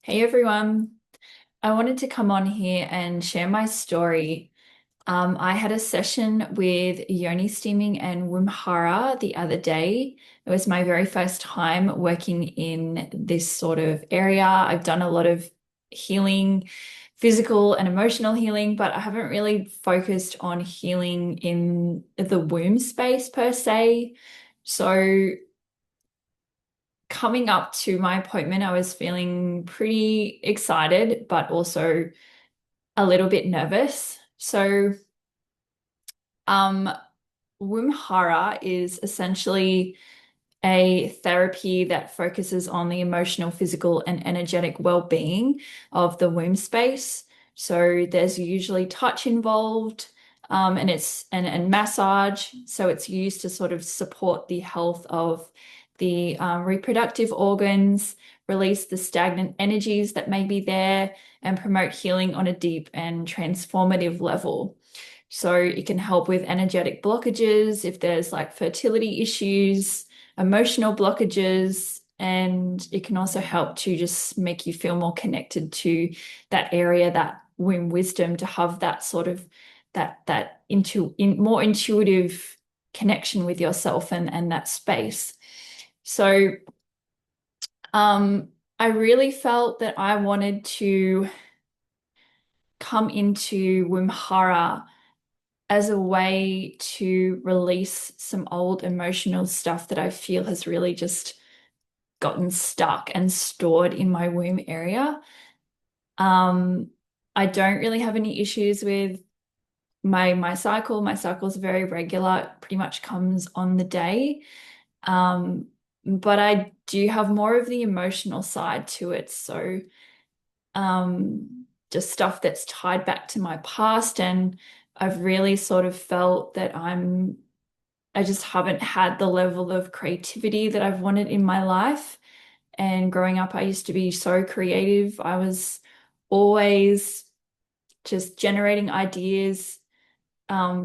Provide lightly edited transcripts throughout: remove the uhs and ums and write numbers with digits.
Hey everyone, I wanted to come on here and share my story. I had a session with yoni steaming and Wim Hara the other day. It was my very first time working in this sort of area. I've done a lot of healing, physical and emotional healing, but I haven't really focused on healing in the womb space per se. So coming up to my appointment, I was feeling pretty excited, but also a little bit nervous. So, um, Wim Hara is essentially a therapy that focuses on the emotional, physical, and energetic well-being of the womb space. So there's usually touch involved, and and massage. So it's used to sort of support the health of the reproductive organs, release the stagnant energies that may be there, and promote healing on a deep and transformative level. So it can help with energetic blockages if there's like fertility issues, emotional blockages, and it can also help to just make you feel more connected to that area, that womb wisdom, to have that sort of more intuitive connection with yourself and that space. So um I really felt that I wanted to come into Wim Hara as a way to release some old emotional stuff that I feel has really just gotten stuck and stored in my womb area. Um, I don't really have any issues with my cycle. My cycle is very regular, it pretty much comes on the day. Um, but I do have more of the emotional side to it. So just stuff that's tied back to my past, and I've really sort of felt that I just haven't had the level of creativity that I've wanted in my life. And growing up, I used to be so creative. I was always just generating ideas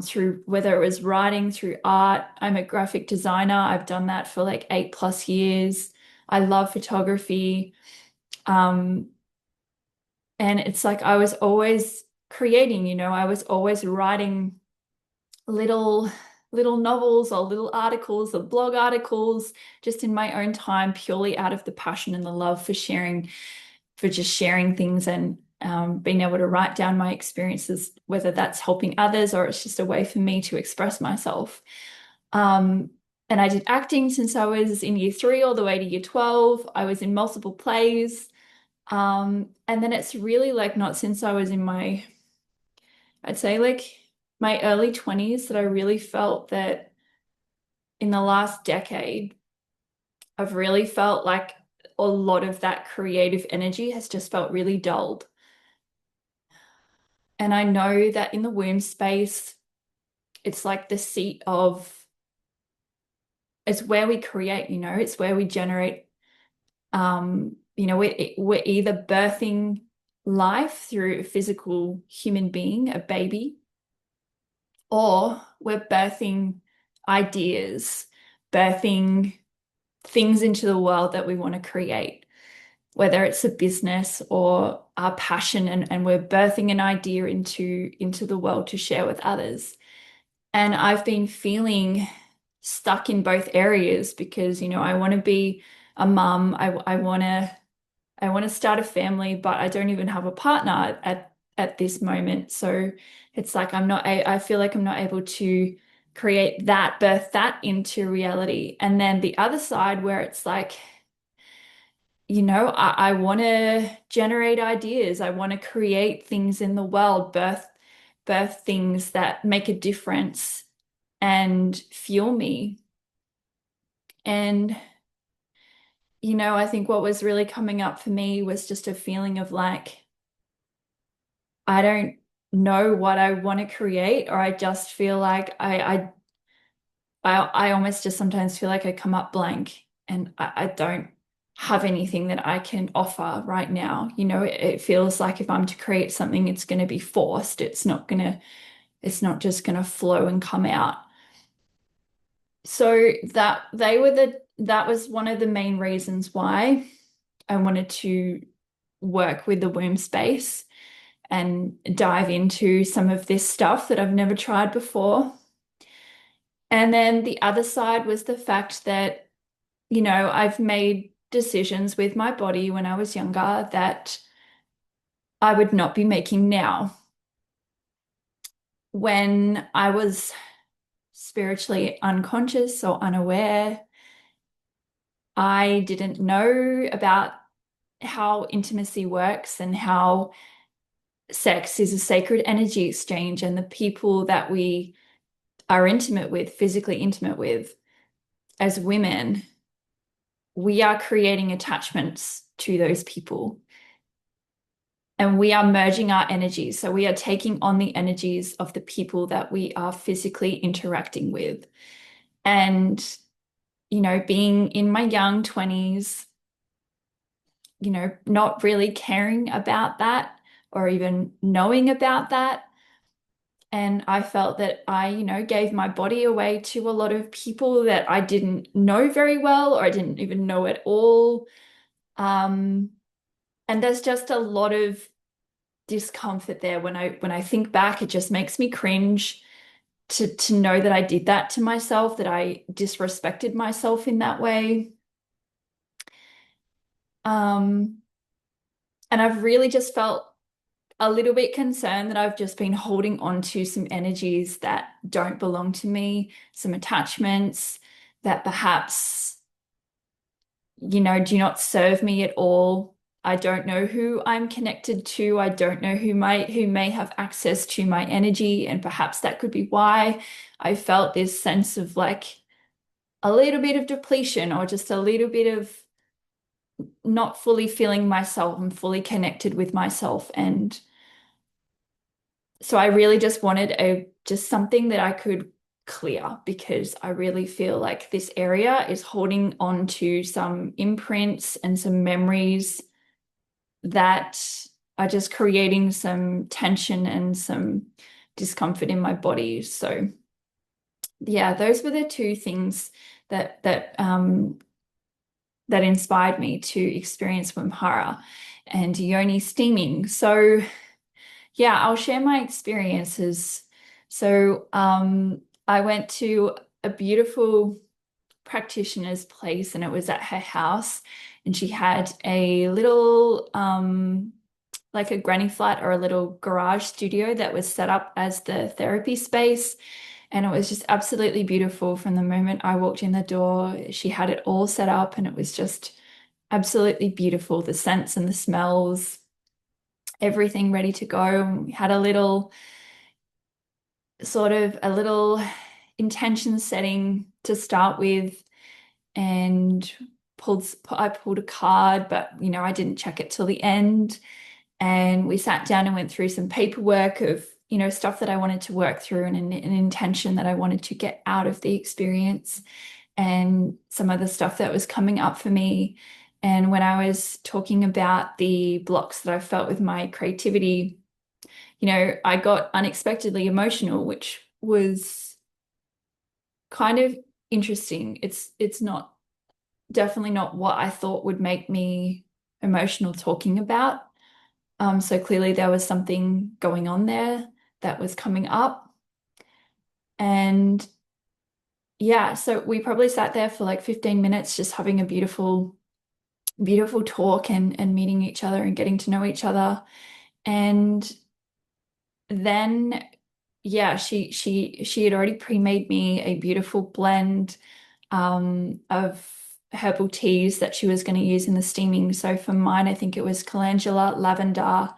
through whether it was writing, through art. I'm a graphic designer. I've done that for like 8+ years. I love photography. Um, and it's like I was always creating, I was always writing little little novels or little articles or blog articles just in my own time, purely out of the passion and the love for sharing, for just sharing things and being able to write down my experiences, whether that's helping others or it's just a way for me to express myself. Um, and I did acting since I was in year three all the way to year 12. I was in multiple plays. And then it's really like not since I was in I'd say like my early 20s that I really felt that in the last decade, I've really felt like a lot of that creative energy has just felt really dulled. And I know that in the womb space, it's like the seat of, it's where we create, it's where we generate, we're either birthing life through a physical human being, a baby, or we're birthing ideas, birthing things into the world that we want to create, whether it's a business or our passion, and we're birthing an idea into the world to share with others. And I've been feeling stuck in both areas because, I want to be a mum. I want to start a family, but I don't even have a partner at this moment. So it's like I feel like I'm not able to create that, birth that into reality. And then the other side where it's like, I want to generate ideas. I want to create things in the world, birth things that make a difference and fuel me. And, I think what was really coming up for me was just a feeling of like, I don't know what I want to create, or I just feel like I almost just sometimes feel like I come up blank and I don't have anything that I can offer right now. It feels like if I'm to create something, it's going to be forced. It's not just going to flow and come out. So that was one of the main reasons why I wanted to work with the womb space and dive into some of this stuff that I've never tried before. And then the other side was the fact that, I've made decisions with my body when I was younger that I would not be making now. When I was spiritually unconscious or unaware, I didn't know about how intimacy works and how sex is a sacred energy exchange, and the people that we are intimate with, physically intimate with, as women, we are creating attachments to those people. And we are merging our energies. So we are taking on the energies of the people that we are physically interacting with. And, being in my young 20s, not really caring about that or even knowing about that. And I felt that I, gave my body away to a lot of people that I didn't know very well or I didn't even know at all. Um, and there's just a lot of discomfort there. When I think back, it just makes me cringe to know that I did that to myself, that I disrespected myself in that way. Um, and I've really just felt a little bit concerned that I've just been holding on to some energies that don't belong to me, some attachments that perhaps, do not serve me at all. I don't know who I'm connected to. I don't know who may have access to my energy, and perhaps that could be why I felt this sense of like a little bit of depletion or just a little bit of not fully feeling myself and fully connected with myself. And so I really just wanted just something that I could clear, because I really feel like this area is holding on to some imprints and some memories that are just creating some tension and some discomfort in my body. So yeah, those were the two things that inspired me to experience Wimhara and yoni steaming. So yeah, I'll share my experiences. So I went to a beautiful practitioner's place, and it was at her house, and she had a little like a granny flat or a little garage studio that was set up as the therapy space. And it was just absolutely beautiful from the moment I walked in the door. She had it all set up, and it was just absolutely beautiful. The scents and the smells, everything ready to go. And we had a little intention setting to start with, and I pulled a card, but I didn't check it till the end. And we sat down and went through some paperwork of, stuff that I wanted to work through, and an intention that I wanted to get out of the experience, and some of the stuff that was coming up for me. And when I was talking about the blocks that I felt with my creativity, I got unexpectedly emotional, which was kind of interesting. It's not definitely not what I thought would make me emotional talking about. So clearly there was something going on there that was coming up. And yeah, so we probably sat there for like 15 minutes just having a beautiful, beautiful talk, and meeting each other and getting to know each other. And then yeah, she had already pre-made me a beautiful blend of herbal teas that she was going to use in the steaming. So for mine, I think it was calendula, lavender,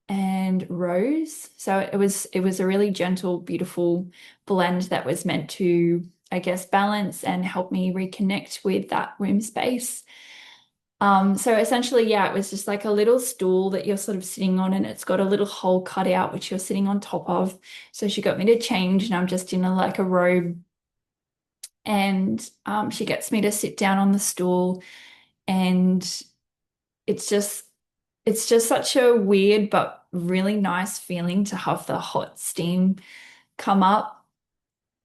and rose. So it was a really gentle, beautiful blend that was meant to, I guess, balance and help me reconnect with that womb space. So essentially, yeah, it was just like a little stool that you're sort of sitting on, and it's got a little hole cut out, which you're sitting on top of. So she got me to change, and I'm just in like a robe, and she gets me to sit down on the stool, and it's just it's just such a weird but really nice feeling to have the hot steam come up.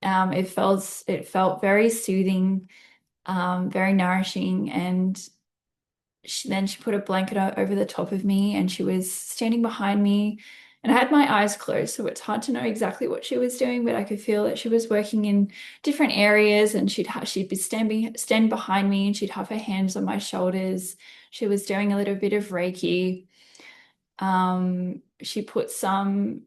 It felt very soothing, very nourishing, and then she put a blanket over the top of me and she was standing behind me. And I had my eyes closed, so it's hard to know exactly what she was doing, but I could feel that she was working in different areas and she'd be stand behind me and she'd have her hands on my shoulders. She was doing a little bit of Reiki. She put some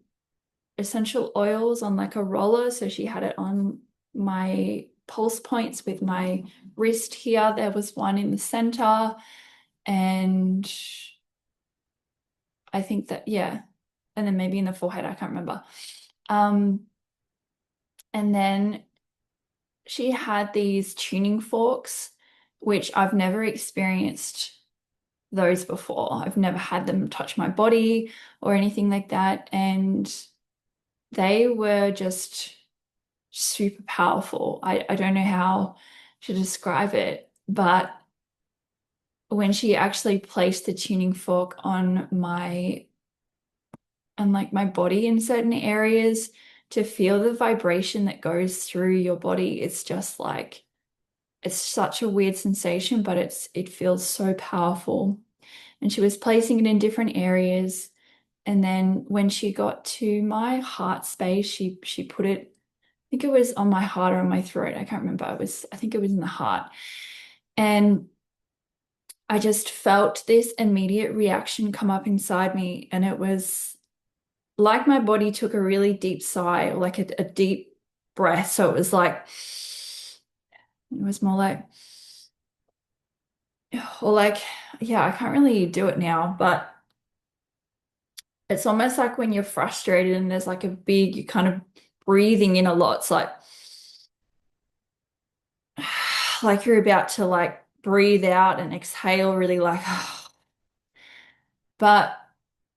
essential oils on like a roller, so she had it on my pulse points with my wrist here. There was one in the center. And I think that, yeah. And then maybe in the forehead, I can't remember. Um, and then she had these tuning forks, which I've never experienced those before. I've never had them touch my body or anything like that. And they were just super powerful. I don't know how to describe it, but when she actually placed the tuning fork on like my body in certain areas to feel the vibration that goes through your body. It's just like it's such a weird sensation, but it feels so powerful. And she was placing it in different areas. And then when she got to my heart space, she put it, I think it was on my heart or on my throat. I can't remember. I think it was in the heart. And I just felt this immediate reaction come up inside me. And it was like my body took a really deep sigh or like a deep breath. So it was like, it was more like, or like, yeah, I can't really do it now, but it's almost like when you're frustrated and there's like a big, you kind of breathing in a lot. It's like you're about to like breathe out and exhale really like, but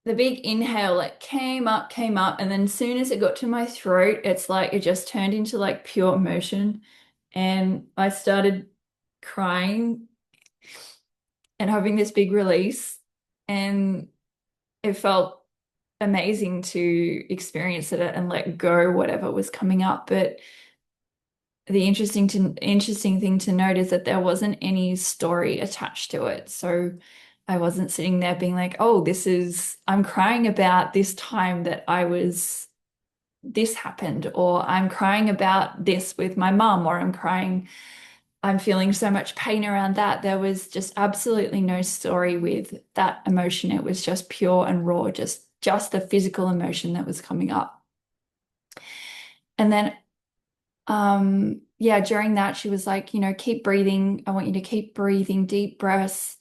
the big inhale like came up, and then as soon as it got to my throat, it's like it just turned into like pure emotion. And I started crying and having this big release. And it felt amazing to experience it and let go whatever was coming up. But the interesting thing to note is that there wasn't any story attached to it. So I wasn't sitting there being like, oh, I'm crying about this time that this happened, or I'm crying about this with my mum, or I'm feeling so much pain around that. There was just absolutely no story with that emotion. It was just pure and raw, just the physical emotion that was coming up. And then yeah, during that she was like, keep breathing. I want you to keep breathing deep breaths.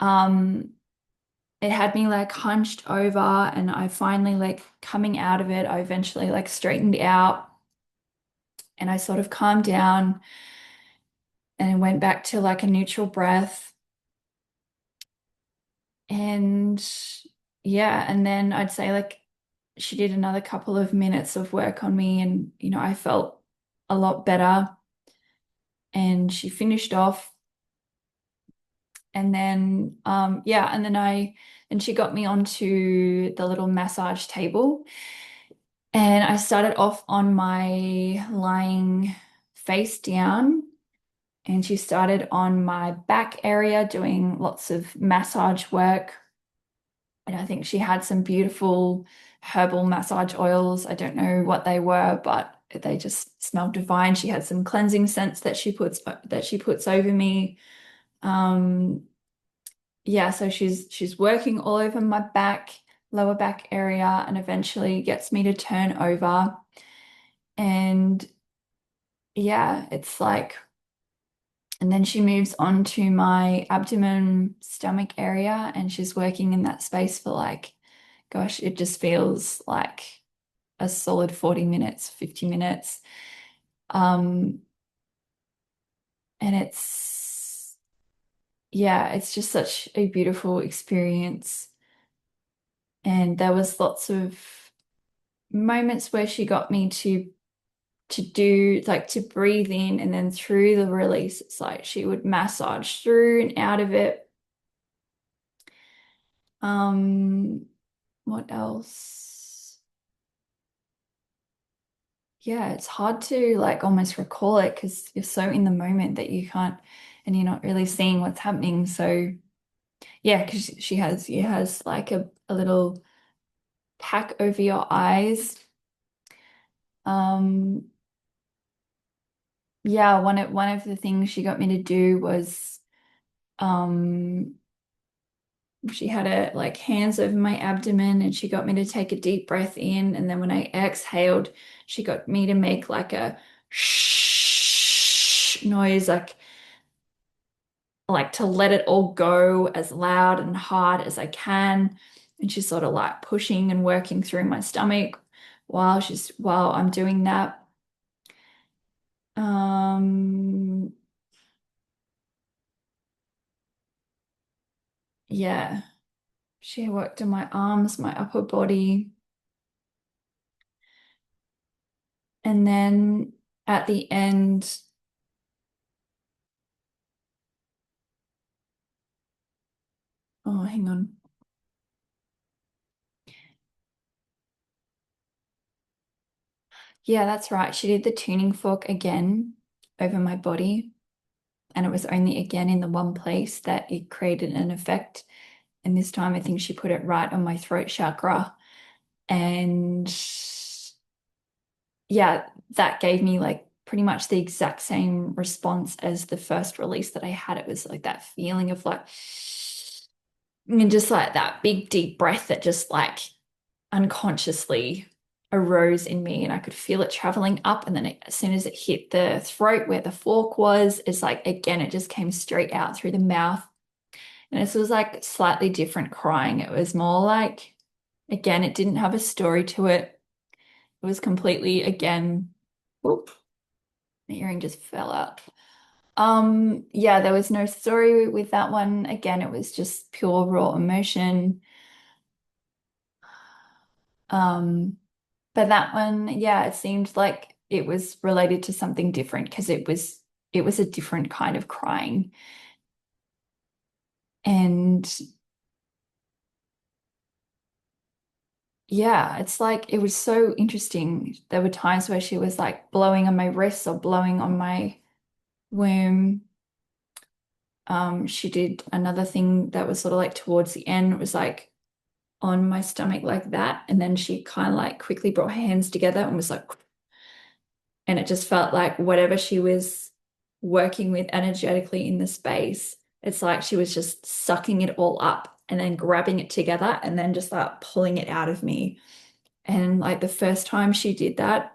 Um, it had me like hunched over and I finally like coming out of it, I eventually like straightened out and I sort of calmed down and went back to like a neutral breath. And yeah, and then I'd say like she did another couple of minutes of work on me and I felt a lot better and she finished off. And then yeah, and she got me onto the little massage table and I started off on my lying face down and she started on my back area doing lots of massage work. And I think she had some beautiful herbal massage oils. I don't know what they were, but they just smelled divine. She had some cleansing scents that she puts over me. Um, yeah, so she's working all over my back, lower back area, and eventually gets me to turn over. And yeah, it's like, and then she moves on to my abdomen, stomach area, and she's working in that space for like, gosh, it just feels like a solid 40 minutes, 50 minutes. Um, and yeah, it's just such a beautiful experience. And there was lots of moments where she got me to do like to breathe in and then through the release. It's like she would massage through and out of it. Um, what else? Yeah, it's hard to like almost recall it because you're so in the moment that you can't and you're not really seeing what's happening. So Yeah, because she has like a little pack over your eyes. Um, yeah, one of the things she got me to do was um she had a like hands over my abdomen and she got me to take a deep breath in, and then when I exhaled, she got me to make like a shh noise, like to let it all go as loud and hard as I can. And she's sort of like pushing and working through my stomach while I'm doing that. Um, yeah, she worked on my arms, my upper body, and then at the end, oh, hang on. Yeah, that's right. She did the tuning fork again over my body, and it was only again in the one place that it created an effect. And this time, I think she put it right on my throat chakra. And yeah, that gave me like pretty much the exact same response as the first release that I had. It was like that feeling of like, and just like that big deep breath that just like unconsciously arose in me, and I could feel it traveling up. And then as soon as it hit the throat where the fork was, it's like again, it just came straight out through the mouth. And this was like slightly different crying. It was more like, again, it didn't have a story to it. It was completely, again, whoop, the earring just fell out. Yeah, there was no story with that one. Again, it was just pure raw emotion. Um, but that one, yeah, it seemed like it was related to something different because it was a different kind of crying. And yeah, it's like it was so interesting. There were times where she was like blowing on my wrists or blowing on my womb. She did another thing that was sort of like towards the end. It was like on my stomach like that. And then she kind of like quickly brought her hands together and was like, and it just felt like whatever she was working with energetically in the space, it's like she was just sucking it all up and then grabbing it together and then just like pulling it out of me. And like the first time she did that,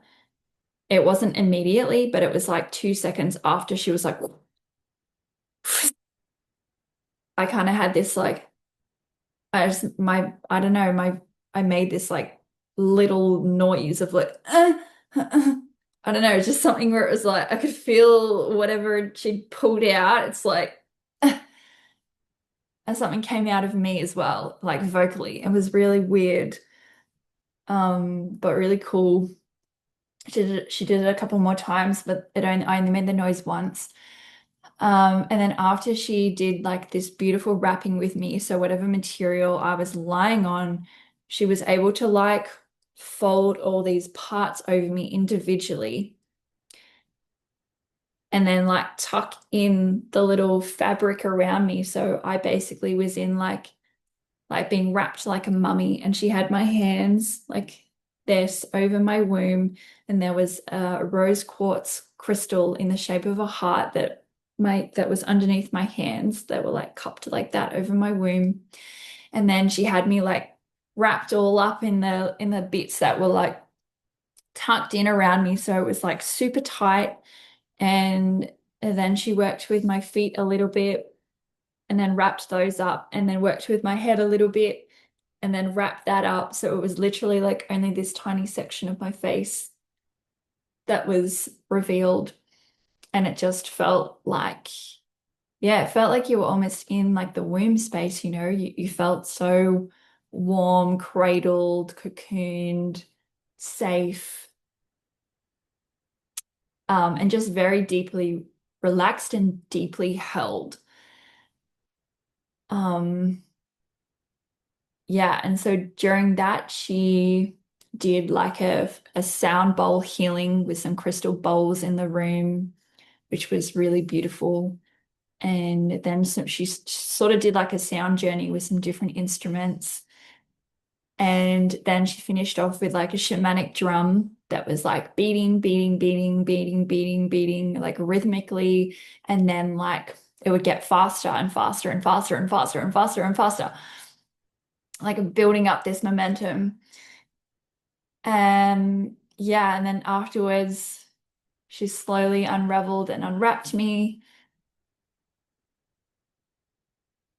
it wasn't immediately, but it was like 2 seconds after she was like, I kind of had this like, I don't know, I made this like little noise of like, I don't know, just something where it was like, I could feel whatever she'd pulled out. It's like, and something came out of me as well, like vocally. It was really weird, but really cool. She did it a couple more times, but I only made the noise once. And then after she did like this beautiful wrapping with me, so whatever material I was lying on, she was able to like fold all these parts over me individually and then like tuck in the little fabric around me. So I basically was in like being wrapped like a mummy, and she had my hands like this over my womb, and there was a rose quartz crystal in the shape of a heart that was underneath my hands that were like cupped like that over my womb. And then she had me like wrapped all up in the bits that were like tucked in around me, so it was like super tight. And then she worked with my feet a little bit and then wrapped those up, and then worked with my head a little bit and then wrapped that up. So it was literally like only this tiny section of my face that was revealed. And it just felt like, yeah, it felt like you were almost in like the womb space, you know, you felt so warm, cradled, cocooned, safe, and just very deeply relaxed and deeply held. Um, Yeah, and so during that, she did like a sound bowl healing with some crystal bowls in the room, which was really beautiful. And then she sort of did like a sound journey with some different instruments. And then she finished off with like a shamanic drum that was like beating, beating, beating, beating, beating, beating, like rhythmically. And then like it would get faster and faster and faster and faster and faster and faster, like building up this momentum. Yeah, and then afterwards, she slowly unraveled and unwrapped me.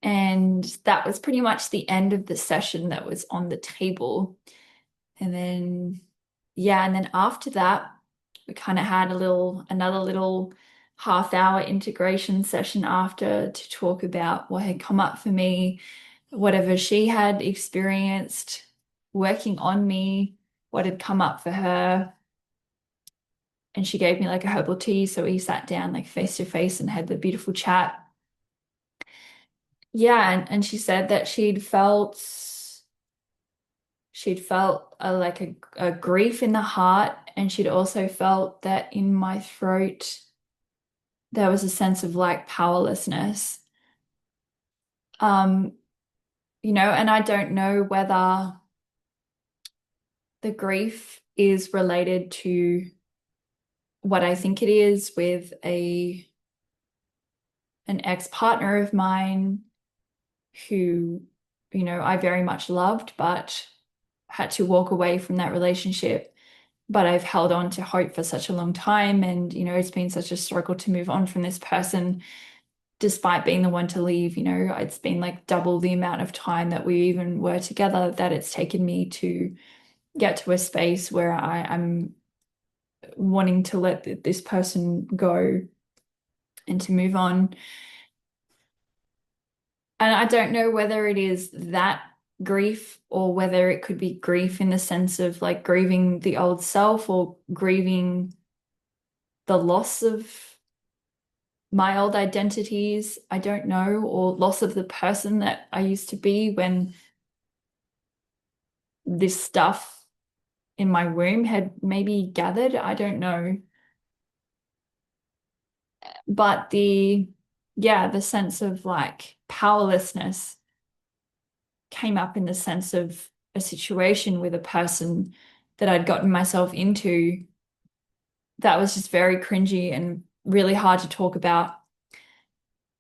And that was pretty much the end of the session that was on the table. And then, yeah, and then after that, we kind of had another little half-hour integration session after to talk about what had come up for me, whatever she had experienced working on me, what had come up for her. And she gave me like a herbal tea. So we sat down like face to face and had the beautiful chat. Yeah, and she said that she'd felt a grief in the heart, and she'd also felt that in my throat there was a sense of like powerlessness. Um, and I don't know whether the grief is related to what I think it is with a an ex-partner of mine who, I very much loved, but had to walk away from that relationship. But I've held on to hope for such a long time. And, it's been such a struggle to move on from this person, despite being the one to leave. It's been like double the amount of time that we even were together that it's taken me to get to a space where I'm wanting to let this person go and to move on. And I don't know whether it is that grief or whether it could be grief in the sense of like grieving the old self or grieving the loss of my old identities. I don't know, or loss of the person that I used to be when this stuff in my womb had maybe gathered. I don't know. But yeah, the sense of like powerlessness came up in the sense of a situation with a person that I'd gotten myself into that was just very cringy and really hard to talk about.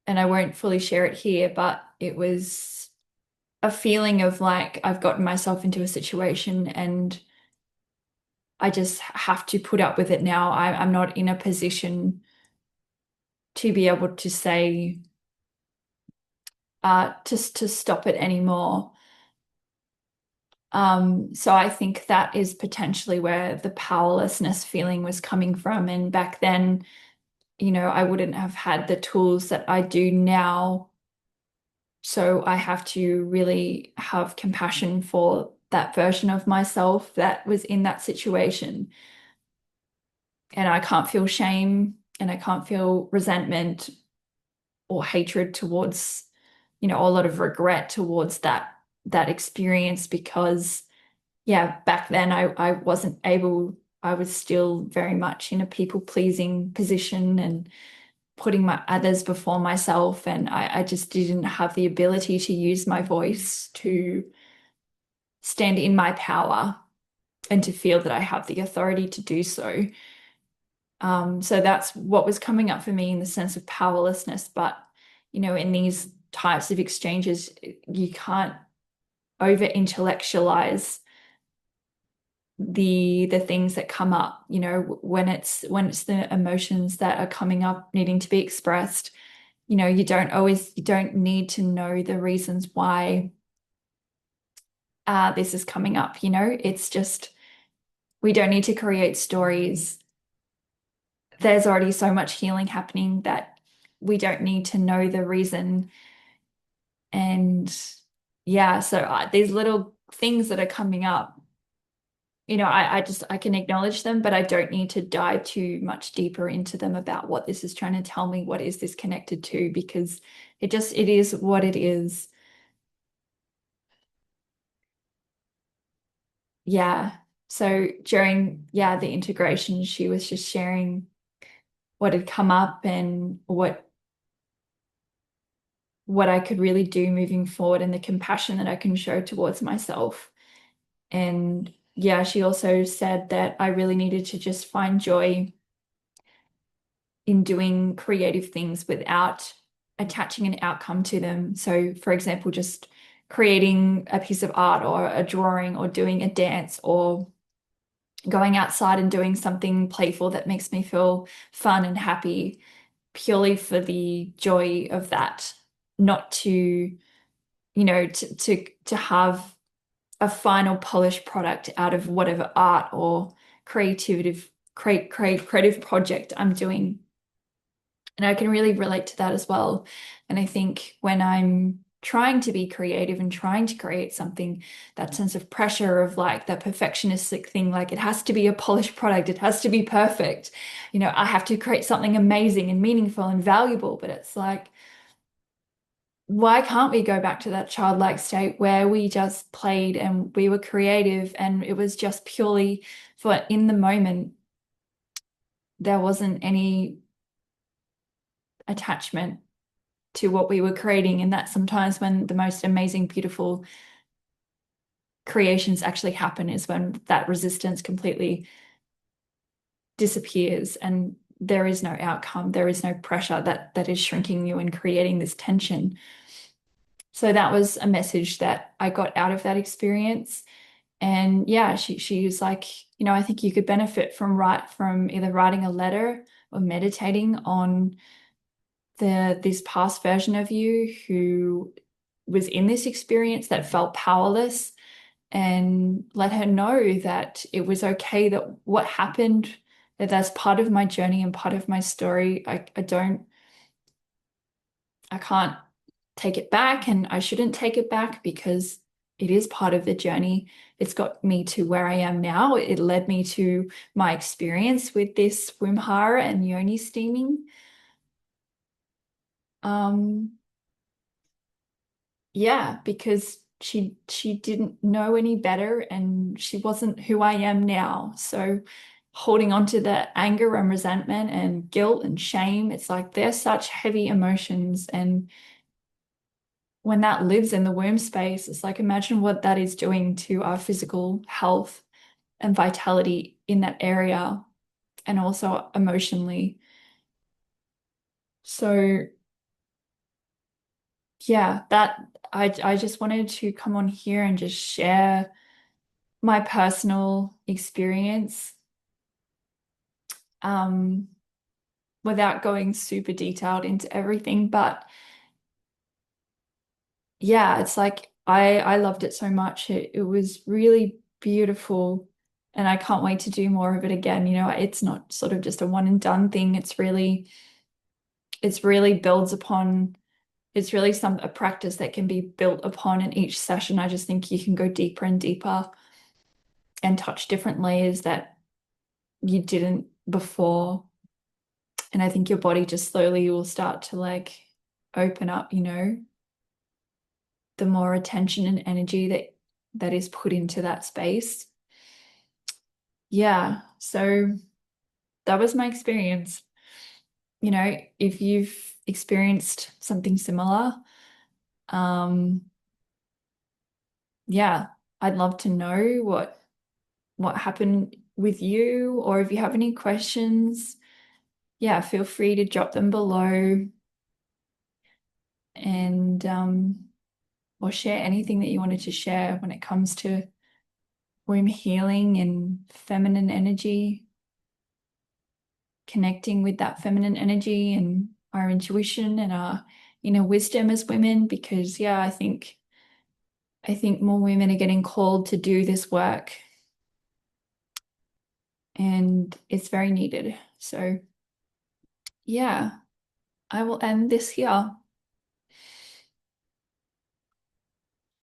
And I won't fully share it here, but it was a feeling of like I've gotten myself into a situation and I just have to put up with it now. I'm not in a position to be able to say to stop it anymore. So I think that is potentially where the powerlessness feeling was coming from. And back then, I wouldn't have had the tools that I do now. So I have to really have compassion for that version of myself that was in that situation. And I can't feel shame and I can't feel resentment or hatred towards, a lot of regret towards that experience because yeah, back then I wasn't able, I was still very much in a people-pleasing position and putting my others before myself. And I just didn't have the ability to use my voice to stand in my power and to feel that I have the authority to do so. So that's what was coming up for me in the sense of powerlessness. But, in these types of exchanges, you can't over intellectualize the things that come up, when it's the emotions that are coming up needing to be expressed. You don't need to know the reasons why this is coming up, it's just we don't need to create stories. There's already so much healing happening that we don't need to know the reason. And yeah, so these little things that are coming up, I can acknowledge them, but I don't need to dive too much deeper into them about what this is trying to tell me. What is this connected to? Because it is what it is. Yeah. So during, yeah, the integration, she was just sharing what had come up and what what I could really do moving forward and the compassion that I can show towards myself. And yeah, she also said that I really needed to just find joy in doing creative things without attaching an outcome to them. So, for example, just creating a piece of art or a drawing or doing a dance or going outside and doing something playful that makes me feel fun and happy purely for the joy of that, not to, to have a final polished product out of whatever art or creative project I'm doing. And I can really relate to that as well. And I think when I'm trying to be creative and trying to create something, that sense of pressure of like that perfectionistic thing, like it has to be a polished product, it has to be perfect. I have to create something amazing and meaningful and valuable. But it's like, why can't we go back to that childlike state where we just played and we were creative and it was just purely for in the moment, there wasn't any attachment to what we were creating. And that sometimes when the most amazing, beautiful creations actually happen is when that resistance completely disappears and there is no outcome, there is no pressure that is shrinking you and creating this tension. So that was a message that I got out of that experience. And yeah, she was like, I think you could benefit from either writing a letter or meditating on this past version of you who was in this experience that felt powerless, and let her know that it was okay, that what happened, that that's part of my journey and part of my story. I can't take it back and I shouldn't take it back because it is part of the journey. It's got me to where I am now. It led me to my experience with this Wimhara and yoni steaming. Um, yeah, because she didn't know any better and she wasn't who I am now. So holding on to the anger and resentment and guilt and shame, it's like they're such heavy emotions. And when that lives in the womb space, it's like imagine what that is doing to our physical health and vitality in that area and also emotionally. So yeah, that I just wanted to come on here and just share my personal experience, um, without going super detailed into everything. But yeah, it's like I loved it so much. It was really beautiful, and I can't wait to do more of it again. It's not sort of just a one and done thing. It's really builds upon. It's really a practice that can be built upon in each session. I just think you can go deeper and deeper and touch different layers that you didn't before. And I think your body just slowly will start to like open up, the more attention and energy that is put into that space. Yeah. So that was my experience. If you've experienced something similar, um, yeah, I'd love to know what happened with you, or if you have any questions, yeah, feel free to drop them below and or share anything that you wanted to share when it comes to womb healing and feminine energy, connecting with that feminine energy and our intuition and our inner wisdom as women. Because yeah, I think more women are getting called to do this work and it's very needed. So yeah, I will end this here.